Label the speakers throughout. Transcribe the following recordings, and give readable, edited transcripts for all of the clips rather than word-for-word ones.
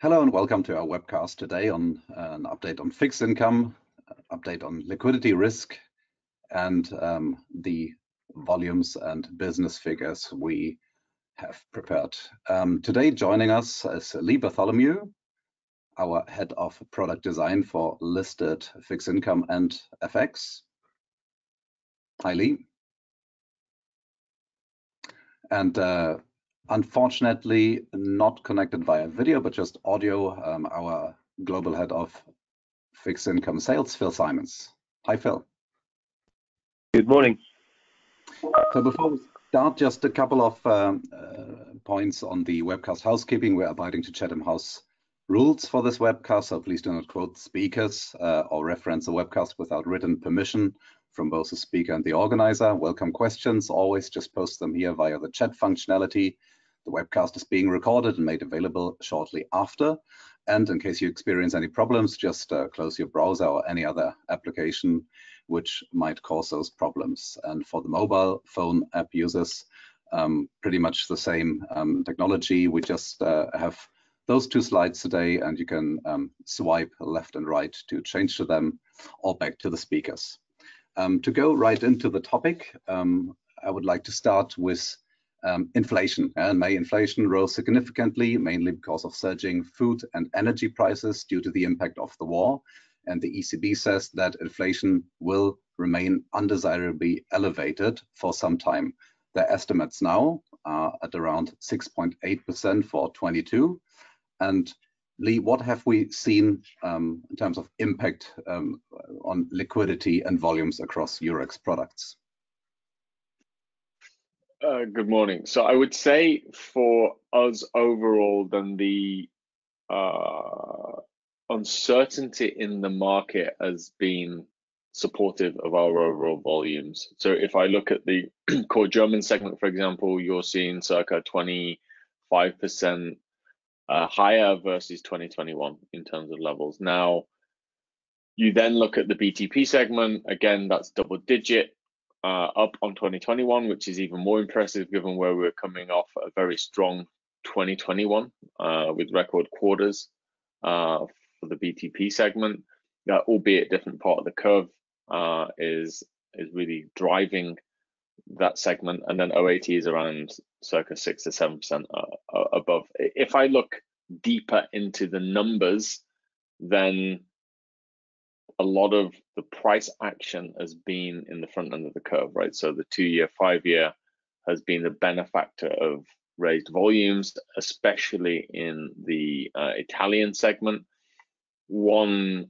Speaker 1: Hello and welcome to our webcast today on an update on fixed income, update on liquidity risk, and the volumes and business figures we have prepared. Today joining us is Lee Bartholomew, our head of product design for listed fixed income and FX. Hi, Lee. And unfortunately, not connected via video, but just audio, our global head of fixed income sales, Phil Simons. Hi, Phil.
Speaker 2: Good morning.
Speaker 1: So before we start, just a couple of points on the webcast housekeeping. We're abiding to Chatham House rules for this webcast, so please do not quote speakers or reference the webcast without written permission from both the speaker and the organizer. Welcome questions. Always just post them here via the chat functionality. The webcast is being recorded and made available shortly after. And in case you experience any problems, just close your browser or any other application which might cause those problems. And for the mobile phone app users, pretty much the same technology. We just have those two slides today, and you can swipe left and right to change to them or back to the speakers. To go right into the topic, I would like to start with inflation. May inflation rose significantly, mainly because of surging food and energy prices due to the impact of the war. And the ECB says that inflation will remain undesirably elevated for some time. Their estimates now are at around 6.8% for 22. And Lee, what have we seen in terms of impact on liquidity and volumes across Eurex products?
Speaker 2: Good morning. So I would say for us overall, then the uncertainty in the market has been supportive of our overall volumes. So if I look at the core German segment, for example, you're seeing circa 25% higher versus 2021 in terms of levels. Now, you then look at the BTP segment, again, that's double digit up on 2021, which is even more impressive given where we're coming off a very strong 2021 with record quarters for the BTP segment. Albeit different part of the curve is really driving that segment, and then OAT is around circa 6 to 7% above. If I look deeper into the numbers, then a lot of the price action has been in the front end of the curve, right? So the 2-year, 5-year has been the benefactor of raised volumes, especially in the Italian segment. One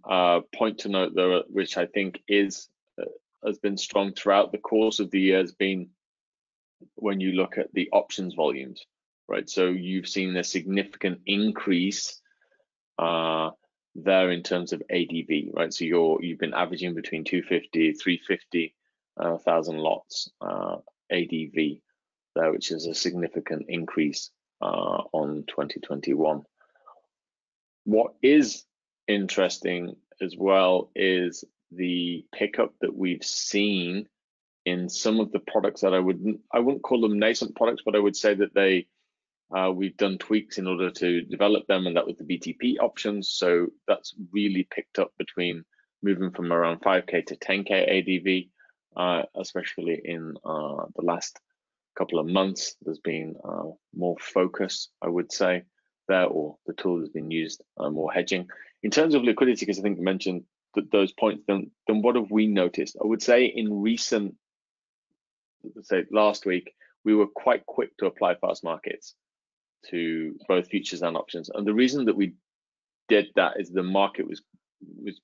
Speaker 2: point to note, though, which I think has been strong throughout the course of the year, has been when you look at the options volumes, right? So you've seen a significant increase there in terms of ADV, right? So you've been averaging between 250, 350,000 lots ADV there, which is a significant increase on 2021. What is interesting as well is the pickup that we've seen in some of the products that I wouldn't call them nascent products, but I would say that we've done tweaks in order to develop them, and that was the BTP options. So that's really picked up between moving from around 5K to 10K ADV, especially in the last couple of months. There's been more focus, I would say, there, or the tool has been used more hedging. In terms of liquidity, because I think you mentioned those points, then what have we noticed? I would say in recent, let's say last week, we were quite quick to apply fast markets to both futures and options. And the reason that we did that is the market was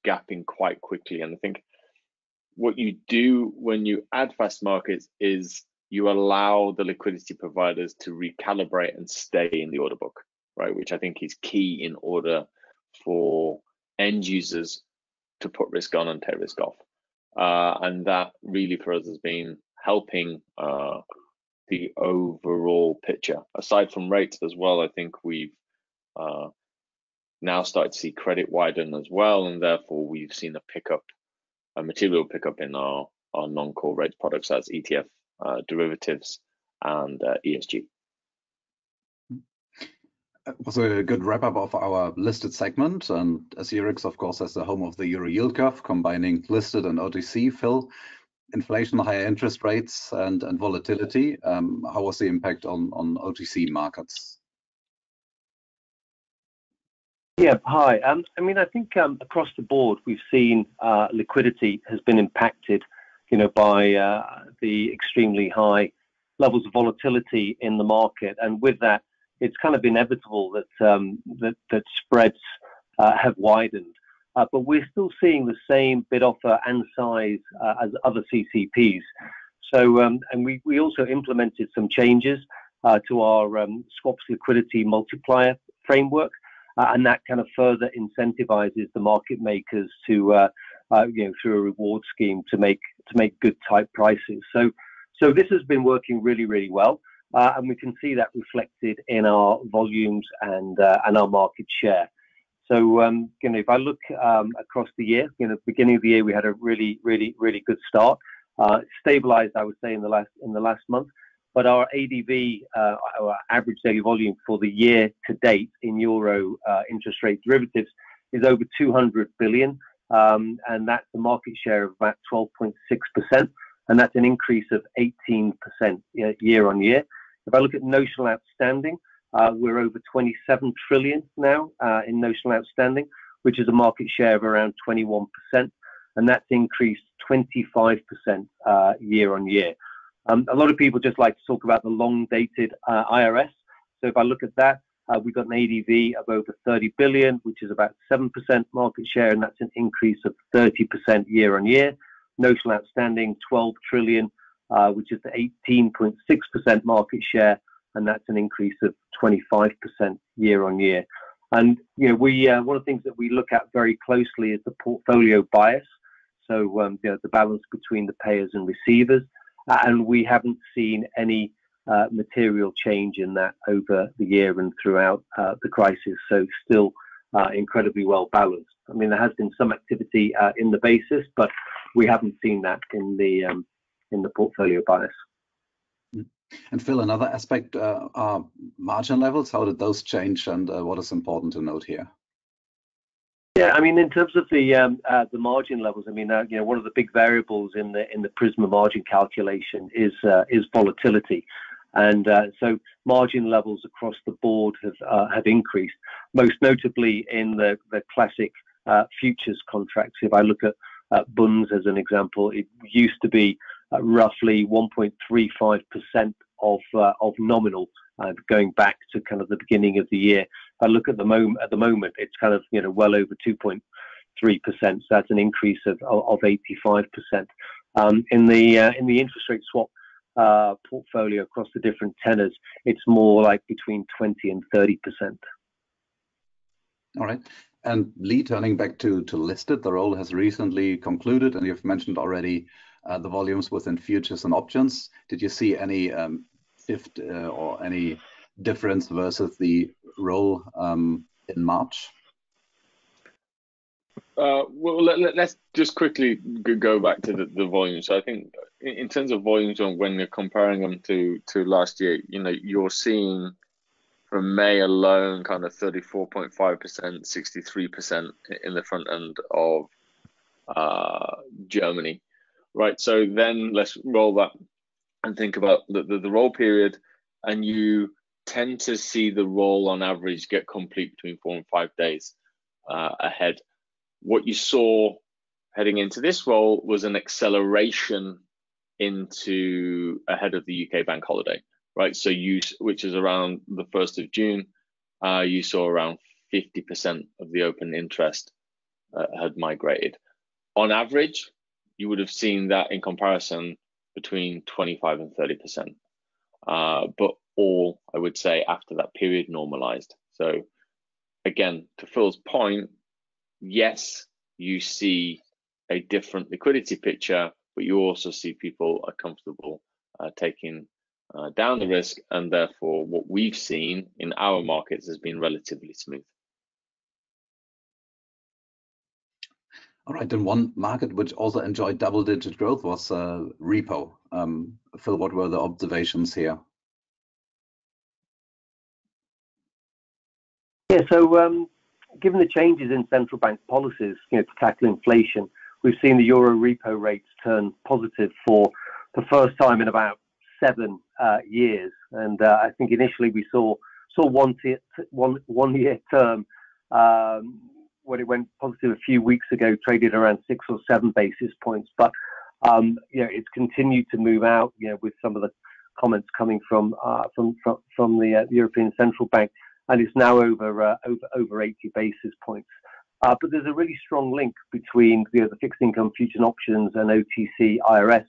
Speaker 2: gapping quite quickly. And I think what you do when you add fast markets is you allow the liquidity providers to recalibrate and stay in the order book, right? Which I think is key in order for end users to put risk on and take risk off. And that really for us has been helping the overall picture. Aside from rates as well, I think we've now started to see credit widen as well, and therefore we've seen a material pickup in our non-core rates products as ETF, derivatives, and ESG.
Speaker 1: It was a good wrap-up of our listed segment, and as Eurex, of course, as the home of the Euro yield curve, combining listed and OTC, Phil, inflation, higher interest rates, and volatility. How was the impact on OTC markets?
Speaker 3: Yeah, hi. I mean, I think across the board we've seen liquidity has been impacted, by the extremely high levels of volatility in the market, and with that, it's kind of inevitable that that spreads have widened. But we're still seeing the same bid offer and size as other CCPs. So, and we also implemented some changes to our swaps liquidity multiplier framework. And that kind of further incentivizes the market makers to, through a reward scheme to make good type prices. So this has been working really, really well, and we can see that reflected in our volumes and our market share. So if I look across the year, beginning of the year we had a really, really, really good start. Stabilized, I would say, in the last month. But our ADV, our average daily volume for the year to date in euro interest rate derivatives, is over 200 billion, and that's a market share of about 12.6%, and that's an increase of 18% year on year. If I look at notional outstanding, we're over 27 trillion now in notional outstanding, which is a market share of around 21%, and that's increased 25% year on year. A lot of people just like to talk about the long-dated IRS. So if I look at that, we've got an ADV of over 30 billion, which is about 7% market share, and that's an increase of 30% year on year. Notional outstanding, 12 trillion, which is the 18.6% market share, and that's an increase of 25% year on year. And we one of the things that we look at very closely is the portfolio bias. So the balance between the payers and receivers. And we haven't seen any material change in that over the year and throughout the crisis. So still incredibly well balanced. I mean, there has been some activity in the basis, but we haven't seen that in the portfolio bias.
Speaker 1: And Phil, another aspect are margin levels. How did those change, and what is important to note here?
Speaker 3: Yeah, I mean, in terms of the margin levels, I mean, one of the big variables in the Prisma margin calculation is volatility, and so margin levels across the board have increased, most notably in the classic futures contracts. If I look at bunds as an example, it used to be roughly 1.35% of nominal. Going back to kind of the beginning of the year, if I look at the moment, it's kind of well over 2.3%. So that's an increase of 85%. In the interest rate swap portfolio across the different tenors, it's more like between 20 and 30%.
Speaker 1: All right. And Lee, turning back to listed, the role has recently concluded, and you've mentioned already the volumes within futures and options. Did you see any shift or any difference versus the role in March?
Speaker 2: Well, let's just quickly go back to the volume. So I think in terms of volumes, when you're comparing them to last year, you're seeing from May alone kind of 34.5%, 63% in the front end of Germany, right? So then let's roll that and think about the roll period, and you tend to see the roll on average get complete between 4 and 5 days ahead. What you saw heading into this roll was an acceleration into ahead of the UK bank holiday, right? So which is around the 1st of June, you saw around 50% of the open interest had migrated. On average, you would have seen that in comparison between 25 and 30%. But all, I would say, after that period normalized. So again, to Phil's point, yes, you see a different liquidity picture, but you also see people are comfortable taking down the risk, and therefore what we've seen in our markets has been relatively smooth.
Speaker 1: All right, and one market which also enjoyed double-digit growth was repo. Phil, what were the observations here?
Speaker 3: Yeah, so given the changes in central bank policies, to tackle inflation, we've seen the euro repo rates turn positive for the first time in about 7 years. And I think initially we saw 1 year term when it went positive a few weeks ago, traded around 6 or 7 basis points. But it's continued to move out, with some of the comments coming from the European Central Bank, and it's now over 80 basis points. But there's a really strong link between the fixed income futures and options and OTC IRS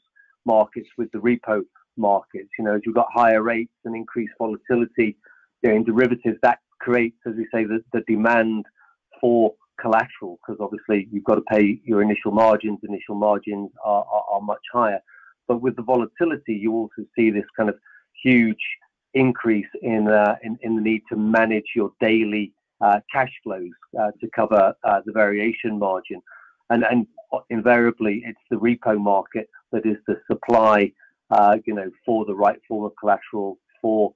Speaker 3: markets with the repo markets. As you've got higher rates and increased volatility in derivatives, that creates, as we say, the demand for collateral, because obviously you've got to pay your initial margins. Initial margins are much higher. But with the volatility, you also see this kind of huge increase in the need to manage your daily cash flows to cover the variation margin, and invariably it's the repo market that is the supply, for the right form of collateral for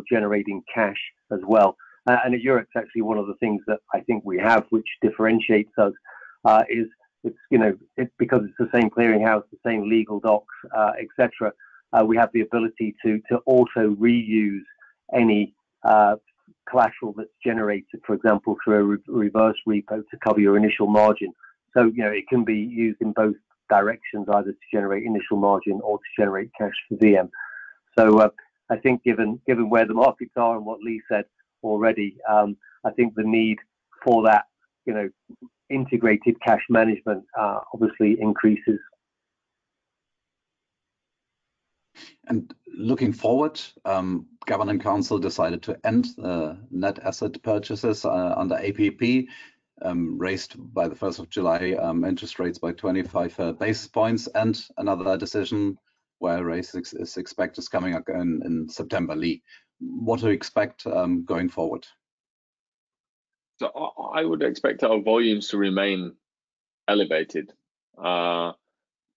Speaker 3: generating cash as well. And at Eurex, actually, one of the things that I think we have, which differentiates us, is it's because it's the same clearinghouse, the same legal docs, etc. We have the ability to auto reuse any collateral that's generated, for example, through a reverse repo to cover your initial margin. So it can be used in both directions, either to generate initial margin or to generate cash for VM. So I think given where the markets are and what Lee said already, I think the need for that integrated cash management obviously increases.
Speaker 1: And looking forward, Governing Council decided to end net asset purchases under APP, raised by the 1st of July interest rates by 25 basis points, and another decision where a raise is expected is coming up in September. Lee, what do you expect going forward?
Speaker 2: So I would expect our volumes to remain elevated.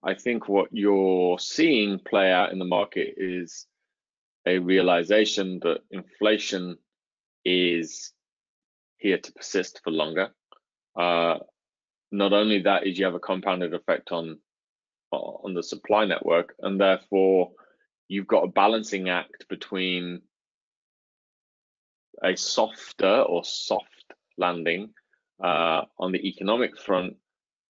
Speaker 2: I think what you're seeing play out in the market is a realization that inflation is here to persist for longer. Not only that, is you have a compounded effect on the supply network, and therefore you've got a balancing act between a softer or soft landing on the economic front,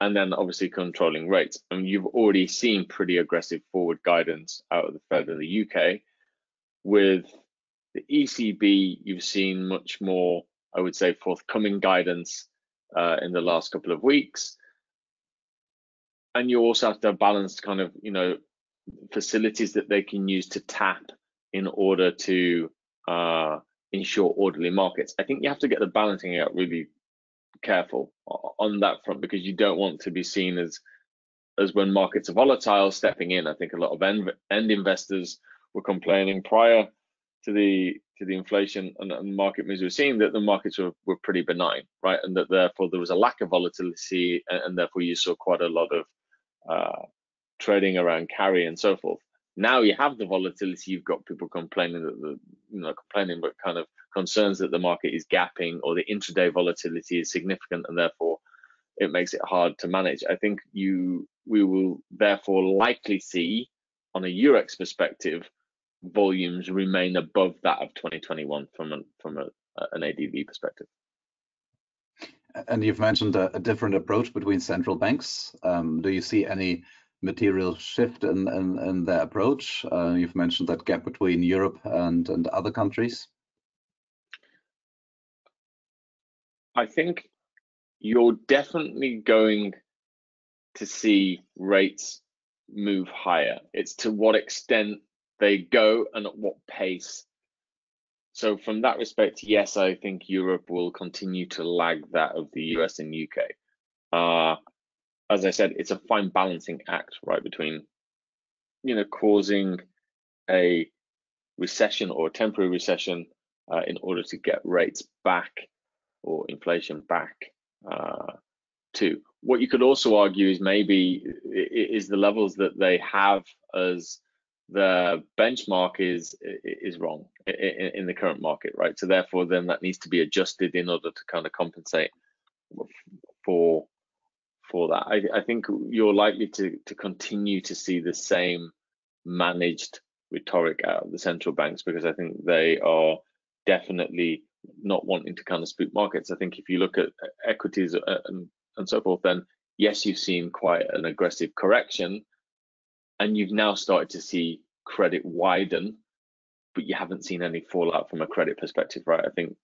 Speaker 2: and then obviously controlling rates. And you've already seen pretty aggressive forward guidance out of the Fed in the UK. With the ECB, you've seen much more, I would say, forthcoming guidance in the last couple of weeks. And you also have to balance kind of, facilities that they can use to tap in order to ensure orderly markets. I think you have to get the balancing out really careful on that front, because you don't want to be seen as when markets are volatile, stepping in. I think a lot of end investors were complaining prior to the inflation and market moves we're seeing that the markets were pretty benign, right? And that therefore there was a lack of volatility, and therefore you saw quite a lot of trading around carry and so forth. Now you have the volatility, you've got people complaining but kind of concerns that the market is gapping, or the intraday volatility is significant, and therefore it makes it hard to manage. I think we will therefore likely see, on a Eurex perspective, volumes remain above that of 2021 from an ADV perspective.
Speaker 1: And you've mentioned a different approach between central banks. Do you see any material shift in their approach? You've mentioned that gap between Europe and other countries.
Speaker 2: I think you're definitely going to see rates move higher. It's to what extent they go and at what pace. So from that respect, yes, I think Europe will continue to lag that of the US and UK. As I said, it's a fine balancing act, right, between, causing a recession or a temporary recession in order to get rates back, or inflation back to. What you could also argue is maybe is the levels that they have as the benchmark is wrong in the current market, right? So therefore, then that needs to be adjusted in order to kind of compensate for that. I think you're likely to continue to see the same managed rhetoric out of the central banks, because I think they are definitely not wanting to kind of spook markets. I think if you look at equities and so forth, then yes, you've seen quite an aggressive correction, and you've now started to see credit widen, but you haven't seen any fallout from a credit perspective, right? I think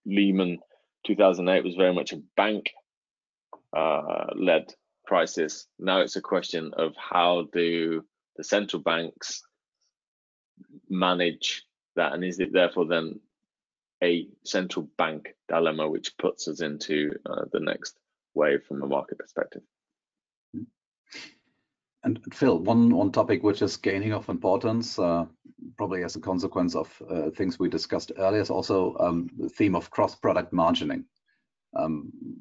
Speaker 2: Lehman 2008 was very much a bank led crisis. Now it's a question of how do the central banks manage that, and is it therefore then a central bank dilemma, which puts us into the next wave from a market perspective.
Speaker 1: And Phil, one topic which is gaining of importance, probably as a consequence of things we discussed earlier, is also the theme of cross-product margining.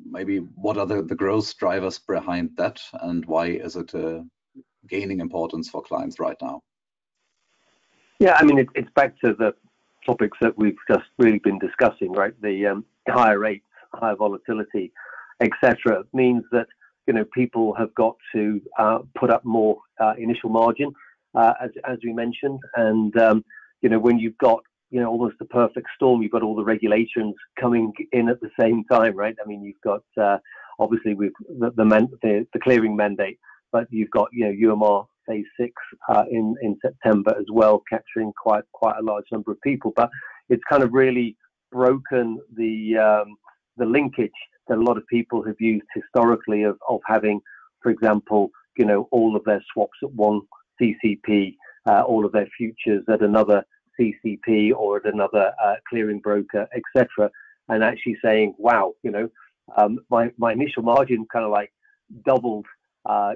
Speaker 1: Maybe what are the growth drivers behind that, and why is it gaining importance for clients right now?
Speaker 3: Yeah, I mean, it's back to the topics that we've just really been discussing, right? The higher rates, higher volatility, etc., means that people have got to put up more initial margin, as we mentioned, and when you've got almost the perfect storm, you've got all the regulations coming in at the same time, right? I mean, you've got obviously with the clearing mandate, but you've got UMR phase 6 in September as well, capturing quite a large number of people. But it's kind of really broken the linkage that a lot of people have used historically of having, for example, all of their swaps at one CCP, all of their futures at another CCP or at another clearing broker, etc., and actually saying, wow, my initial margin kind of like doubled,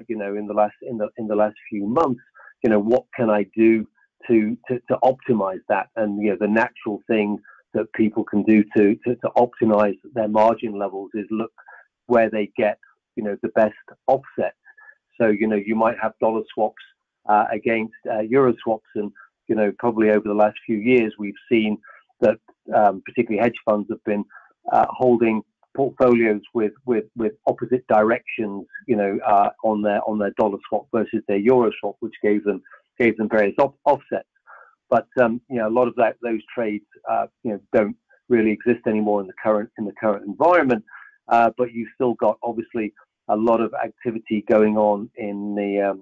Speaker 3: in the last few months. What can I do to optimize that? And the natural thing that people can do to optimize their margin levels is look where they get the best offset. So you might have dollar swaps against euro swaps, and probably over the last few years we've seen that particularly hedge funds have been holding portfolios with opposite directions, on their dollar swap versus their euro swap, which gave them various offsets. But a lot of those trades don't really exist anymore in the current environment. But you've still got obviously a lot of activity going on in the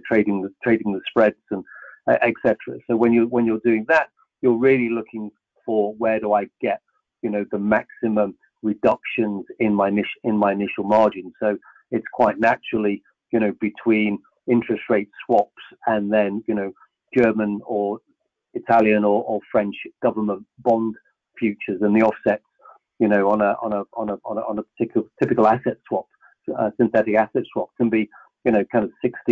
Speaker 3: trading the spreads and etc. So when you're doing that, you're really looking for where do I get the maximum reductions in my initial margin. So it's quite naturally between interest rate swaps and then German or Italian or French government bond futures, and the offsets on a typical asset swap, synthetic asset swap, can be kind of 65%.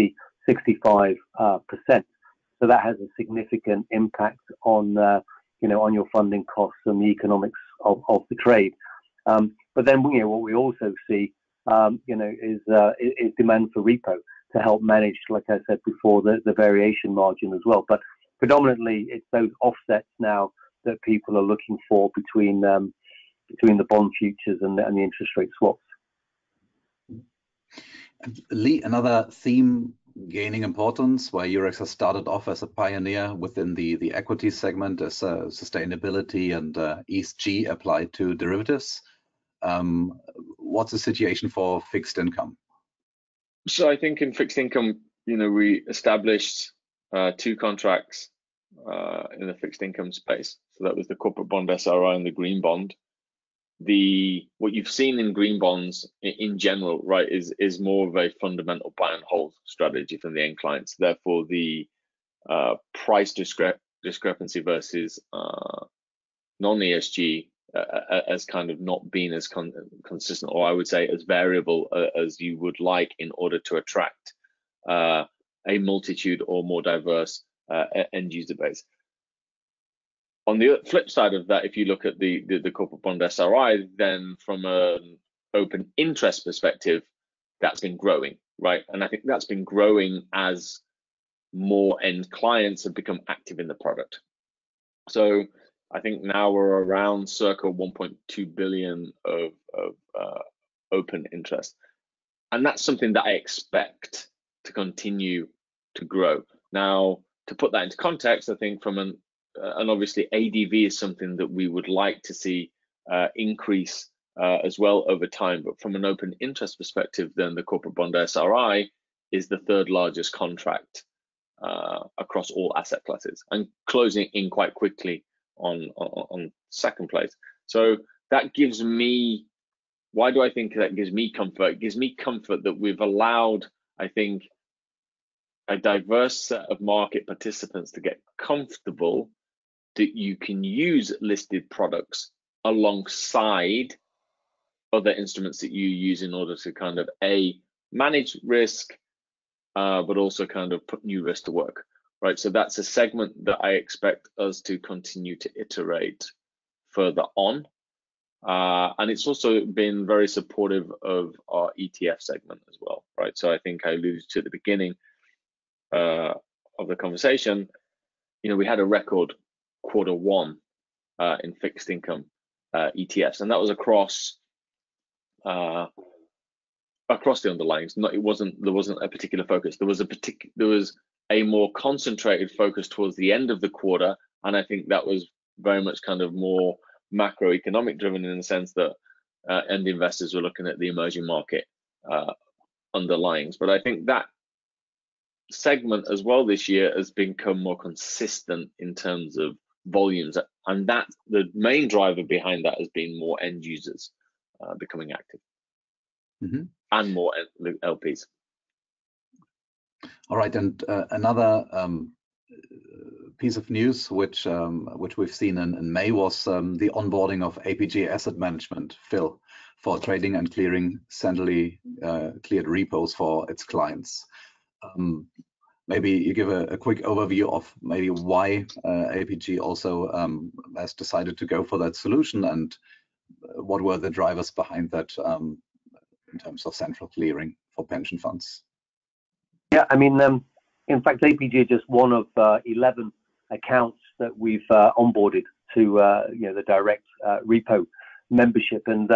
Speaker 3: So that has a significant impact on on your funding costs and the economics of the trade. But then what we also see is demand for repo to help manage, like I said before, the variation margin as well. But predominantly it's those offsets now that people are looking for between the bond futures and the interest rate swaps.
Speaker 1: Lee, another theme gaining importance where Eurex has started off as a pioneer within the equity segment is sustainability and ESG applied to derivatives. What's the situation for fixed income?
Speaker 2: So I think in fixed income, we established 2 contracts in the fixed income space. So that was the corporate bond SRI and the green bond. What you've seen in green bonds in general, right, is more of a fundamental buy and hold strategy from the end clients. Therefore, the price discrepancy versus non-ESG has kind of not been as consistent, or I would say as variable as you would like in order to attract a multitude or more diverse end user base. On the flip side of that, if you look at the corporate bond SRI, then from an open interest perspective, that's been growing, right? And I think that's been growing as more end clients have become active in the product. So I think now we're around circa 1.2 billion of open interest. And that's something that I expect to continue to grow. Now, to put that into context, I think from and obviously ADV is something that we would like to see increase as well over time. But from an open interest perspective, then the corporate bond SRI is the third largest contract across all asset classes and closing in quite quickly on second place. So that gives me, why do I think that gives me comfort? It gives me comfort that we've allowed, I think, a diverse set of market participants to get comfortable that you can use listed products alongside other instruments that you use in order to kind of manage risk, but also kind of put new risk to work, right? So that's a segment that I expect us to continue to iterate further on. And it's also been very supportive of our ETF segment as well, right? So I think I alluded to at the beginning of the conversation, we had a record Q1 in fixed income ETFs, and that was across the underlyings. There wasn't a particular focus. There was a more concentrated focus towards the end of the quarter, and I think that was very much kind of more macroeconomic driven in the sense that end investors were looking at the emerging market underlyings. But I think that segment as well this year has become more consistent in terms of volumes, and that the main driver behind that has been more end users becoming active and more LPs.
Speaker 1: All right, and another piece of news which we've seen in May was the onboarding of APG Asset Management, Phil, for trading and clearing centrally cleared repos for its clients. Maybe you give a quick overview of maybe why APG also has decided to go for that solution, and what were the drivers behind that in terms of central clearing for pension funds.
Speaker 3: Yeah, I mean, in fact, APG is just one of 11 accounts that we've onboarded to the direct repo membership, and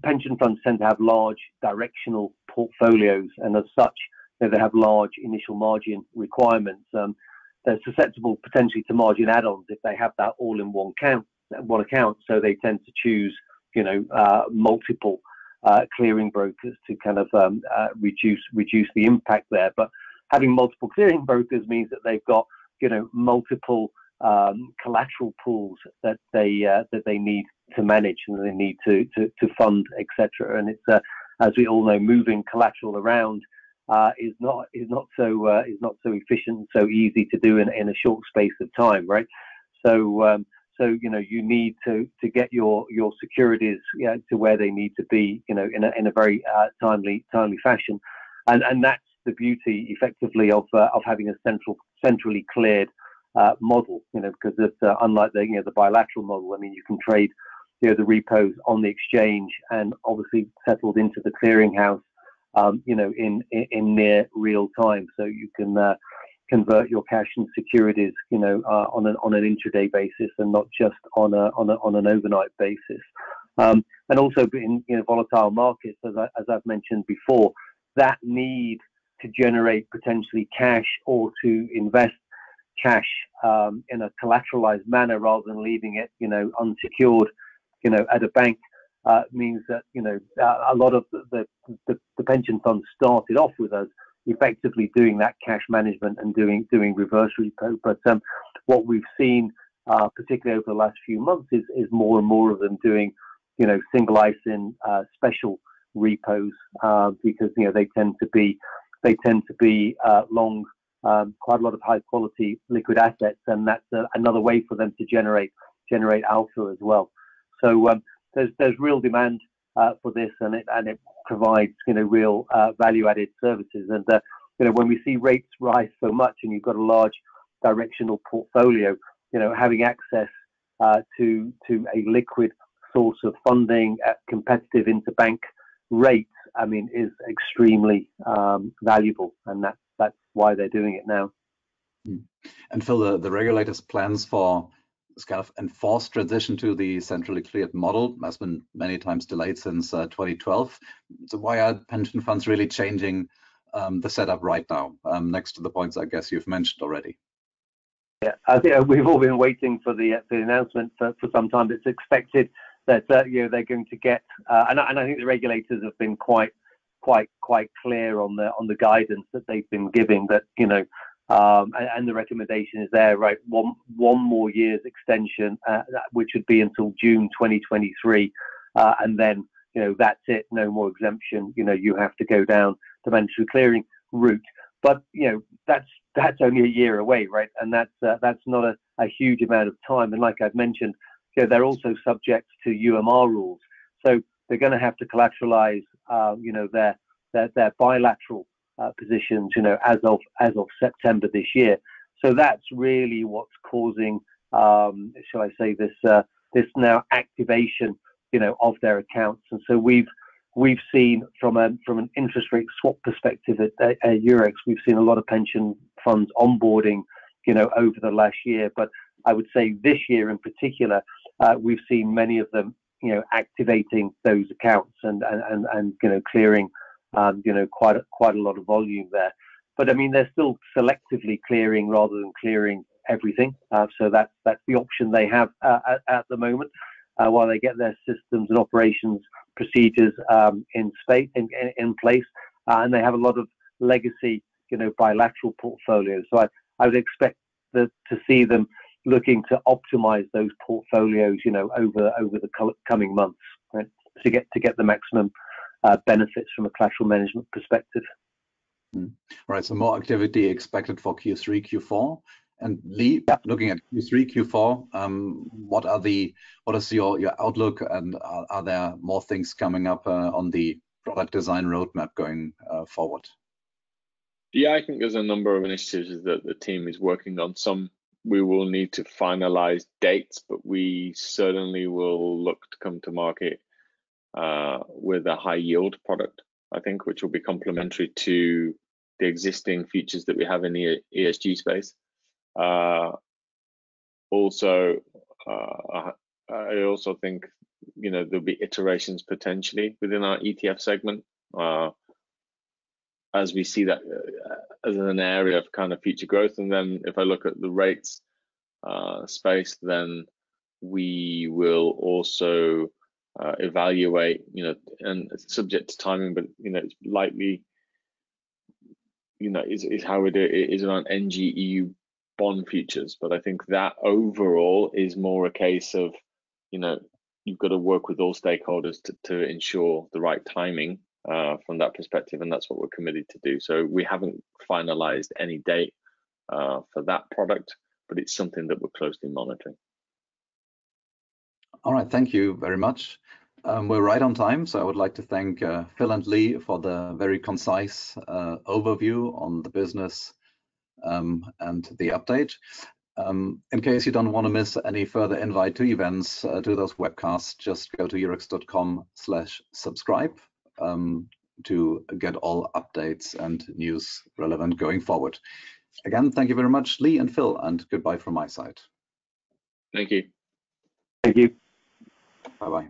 Speaker 3: pension funds tend to have large directional portfolios, and as such, they have large initial margin requirements. They're susceptible potentially to margin add-ons if they have that all in one account. So they tend to choose, multiple clearing brokers to kind of reduce the impact there. But having multiple clearing brokers means that they've got, multiple collateral pools that they need to manage and they need to fund, etc. And it's as we all know, moving collateral around is not so efficient, so easy to do in a short space of time, right? So you need to get your securities to where they need to be, in a very timely fashion, and that's the beauty, effectively, of having a centrally cleared model, because it's unlike the bilateral model. I mean, you can trade the repos on the exchange and obviously settled into the clearinghouse, in near real time, so you can convert your cash and securities, on an intraday basis and not just on an overnight basis. And also in volatile markets, as I've mentioned before, that need to generate potentially cash or to invest cash in a collateralized manner rather than leaving it, unsecured, at a bank, means that a lot of the pension funds started off with us effectively doing that cash management and doing reverse repo. But what we've seen, particularly over the last few months, is more and more of them doing single ISIN special repos, because they tend to be long quite a lot of high quality liquid assets, and that's another way for them to generate alpha as well. So there's real demand for this, and it provides real value added services. And when we see rates rise so much, and you've got a large directional portfolio, having access to a liquid source of funding at competitive interbank rates, I mean, is extremely valuable, and that's why they're doing it now.
Speaker 1: And Phil, the regulators' plans for this kind of enforced transition to the centrally cleared model has been many times delayed since 2012. So why are pension funds really changing the setup right now, next to the points I guess you've mentioned already?
Speaker 3: Yeah, I think we've all been waiting for the announcement for some time. It's expected that they're going to get, and I think the regulators have been quite clear on the guidance that they've been giving, that and the recommendation is there, right? One more year's extension, which would be until June 2023, and then that's it, no more exemption. You have to go down the mandatory clearing route, but that's only a year away, right? And that's not a huge amount of time. And like I've mentioned, they're also subject to UMR rules, so they're going to have to collateralize, their bilateral positions, as of September this year. So that's really what's causing, shall I say, this now activation, of their accounts. And so we've seen from an interest rate swap perspective at Eurex, we've seen a lot of pension funds onboarding, over the last year. But I would say this year in particular, we've seen many of them, activating those accounts and clearing, quite a lot of volume there. But I mean, they're still selectively clearing rather than clearing everything. So that's the option they have at the moment, while they get their systems and operations procedures in place, and they have a lot of legacy, bilateral portfolios. So I would expect to see them looking to optimize those portfolios, over the coming months, right, to get the maximum benefits from a collateral management perspective.
Speaker 1: Right, so more activity expected for Q3, Q4. And Lee, looking at Q3, Q4, what is your outlook, and are there more things coming up on the product design roadmap going forward?
Speaker 2: Yeah, I think there's a number of initiatives that the team is working on. Some we will need to finalize dates, but we certainly will look to come to market with a high yield product, I think, which will be complementary to the existing features that we have in the ESG space. I also think there'll be iterations potentially within our ETF segment, as we see that as an area of kind of future growth. And then if I look at the rates space, then we will also evaluate, and it's subject to timing, but it's likely, is how we do it is around NGEU bond futures. But I think that overall is more a case of, you've got to work with all stakeholders to ensure the right timing from that perspective, and that's what we're committed to do. So we haven't finalized any date for that product, but it's something that we're closely monitoring.
Speaker 1: All right, thank you very much. We're right on time, so I would like to thank Phil and Lee for the very concise overview on the business and the update. In case you don't want to miss any further invite to events, to those webcasts, just go to eurex.com/subscribe to get all updates and news relevant going forward. Again, thank you very much, Lee and Phil, and goodbye from my side.
Speaker 2: Thank you.
Speaker 3: Thank you.
Speaker 1: Bye-bye.